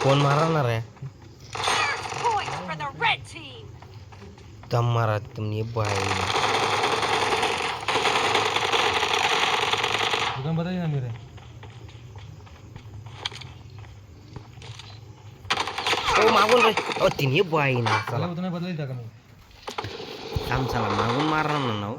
कोण मारणार आहे दम मारा तुम्ही बाई दुकान बताइए ना मेरे ओ मागून रे ओ तिने बाई ना चला उतना बदल था कमी थांब चला मागून मारणार ना नाव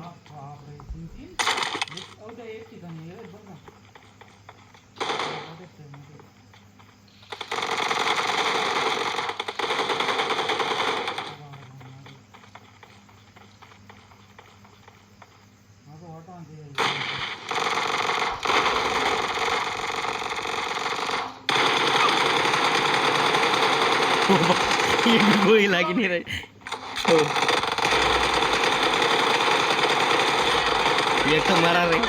गोळी लागी नाही रे हो एक तर मारा रे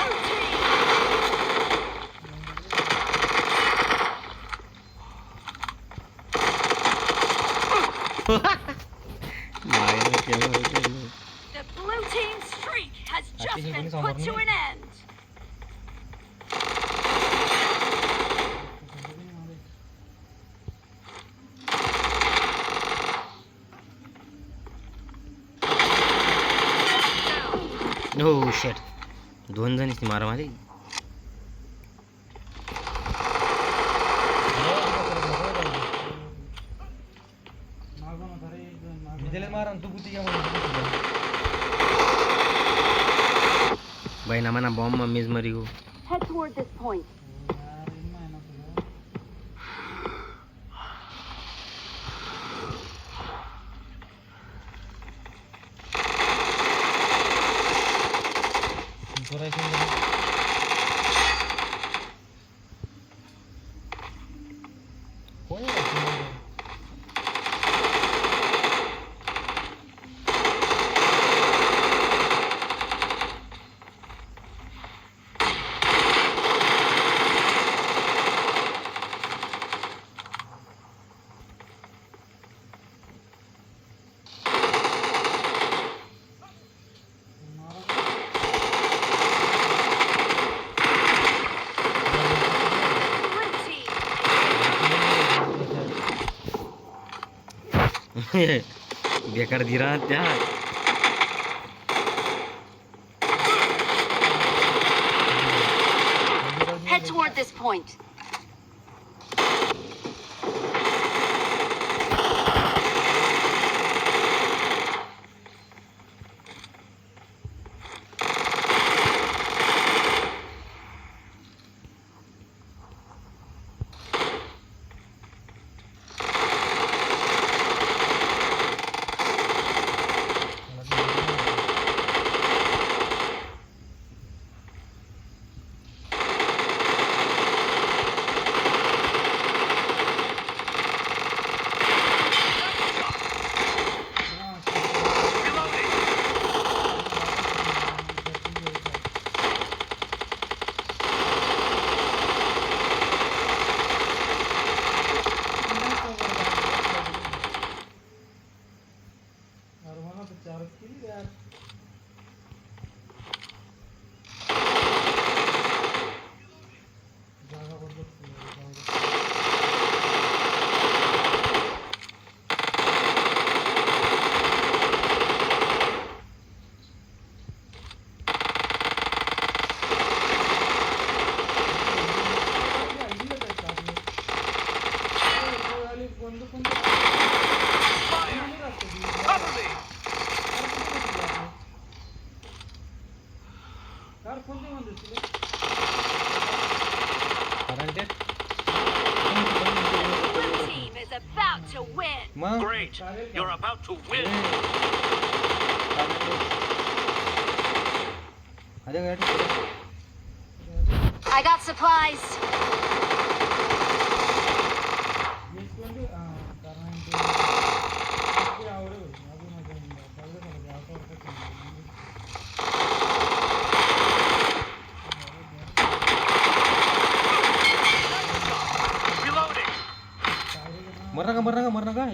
The blue team's streak has just been put to an end. हो शेट दोन जण मारा माझे बाई ना मना बॉम्ब मेज मरी हो Head toward this point. बेकार धीरा त्या Head toward this point. Blue team is about to win. Great. You're about to win. I got supplies. मरना का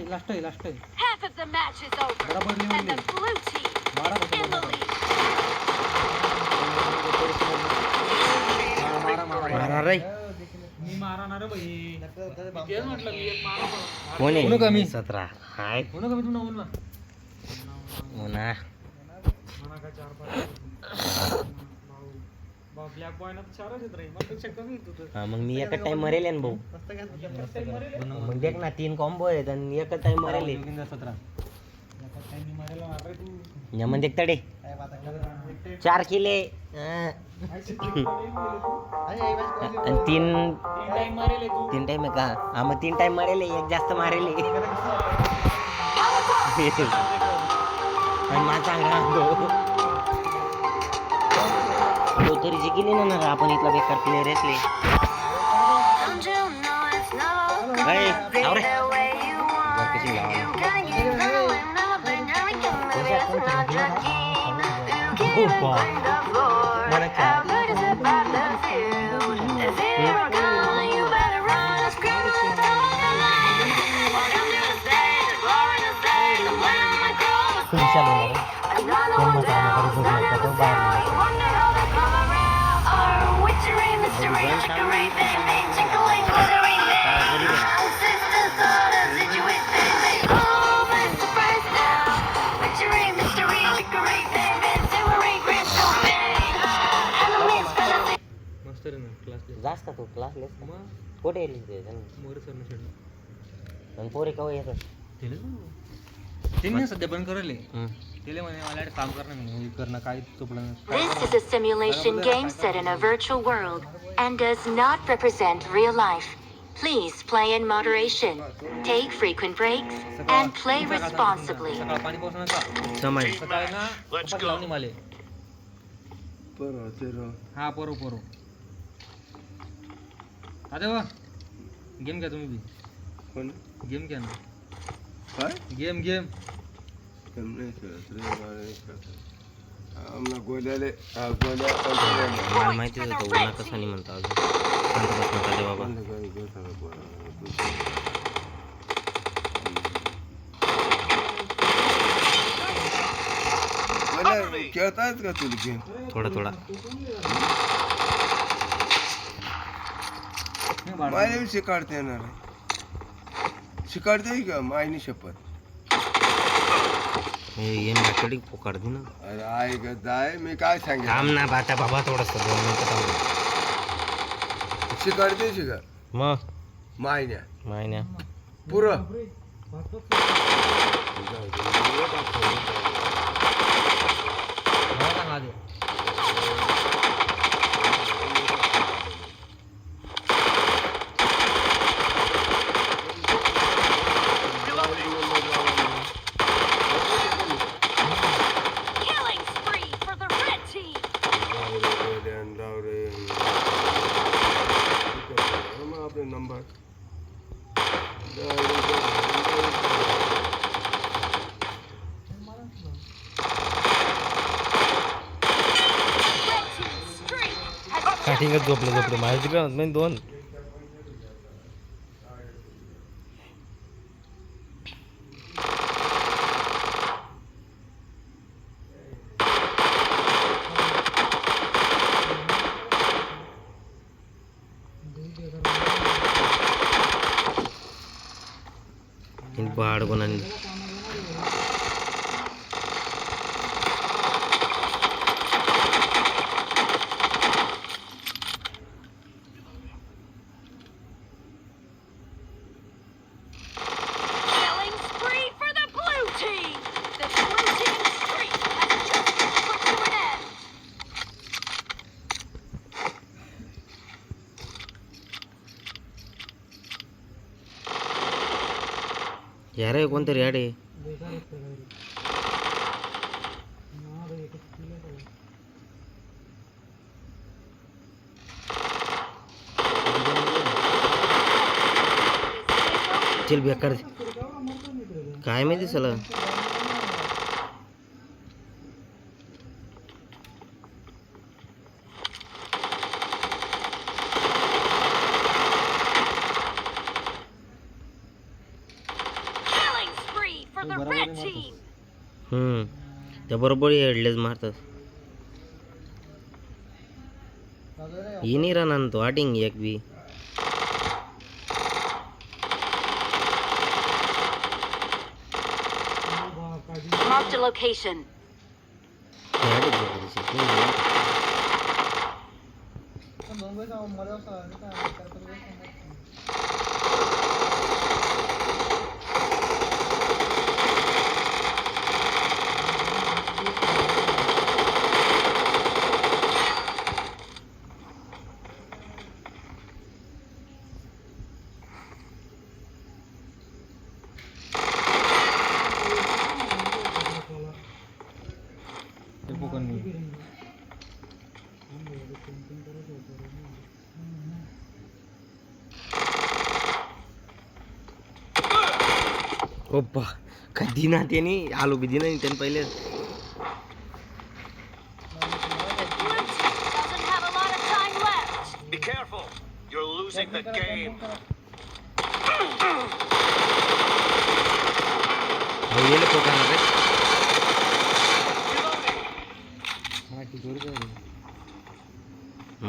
लास्ट है Half of the match is over, बराबर नहीं and the blue team मारा in the कोण कोण कमी? आहे 17 हाय हो ना कमी तू बोल ना हो ना हा मग मी एका टाइम मरेल आहे ना भाऊ मग देख ना 3 कॉम्बो आहेत आणि एका टाइम मरेल आहे. 17 या म्हणजे तडे 4 किले आणि 3 टाइम आहे का हा मग 3 टाइम मरेल आहे, एक जास्त मारेल आहे. आणि माझा चांगला तो तरी जिंकली ना ना आपण इथला बेकार प्लेअर असले कशी मस्त रे ना क्लास जास्त तो क्लासलेस मग कुठे येईल ते मोरे सरनं शेडलं आणि पोरे कवा येतात त्यांनी सध्या बंद करले त्याला म्हणे मला काम करणं म्हणे करणं काय चोपडं This is a simulation game set in a virtual world and does not represent real life. Please play in moderation, take frequent breaks, and play responsibly. सकाळ पाणी पाऊस नका समाज सकाळी ना Let's go. लावणी माले हा पोरो पोरो अरे वा गेम घ्या तुम्ही बी गेम घ्या ना काय गेम गेम नाही खेळत रे आम्हाला गोल्याले गोल्या मला माहितीच होतं उन्हा कसा नाही म्हणता अजून शांतपासून का दे बाबा खेळतायच का तुला गेम थोडा थोडा मायने शिकाडता येणार आहे शिकाडते का मायनी शपथ ये माकडे पोकाड दे ना अरे आहे का जाय मी काय सांगेन थांब ना बाता बाबा थोडंसं 2 मिनिटं थांब शिकाडते शिका मग मायन्या मायन्या पुरं Killing spree for the red team. आपले number Red team's streak has just स्टार्टिंगच झोपले माहिती का नाही 2 बाडगोनांनी killing spree for the blue team. The blue team's streak has just been put to an end. यार हे कोणतरी याड आहे चल बेकार काय माहिती सला Killing spree for the red team. त्या बरोबर हेडलेच मारतात ही नाही राहणार तो आटिंग एक बी Marked a location. ते पोकन मी ओप्पा कधी ना त्याने आलो बी दिना त्याने पहिले Blue team doesn't have a lot of time left. Be careful. You're losing the game. गेले पोकाना रे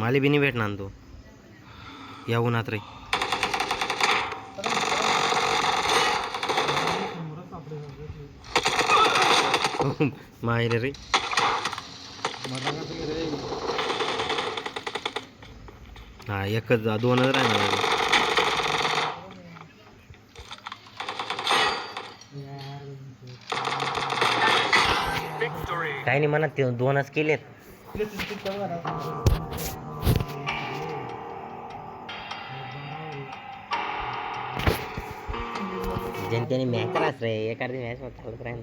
माले बी नाही भेटणार तो या उन्हात रे माहिती रे हा एकच दोनच राहणार Victory. काही नाही म्हणत ते दोनच केलेत जनतेने मॅच राहत रे एखादी मॅच चालत राहील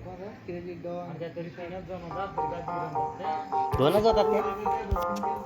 दोनच होतात ते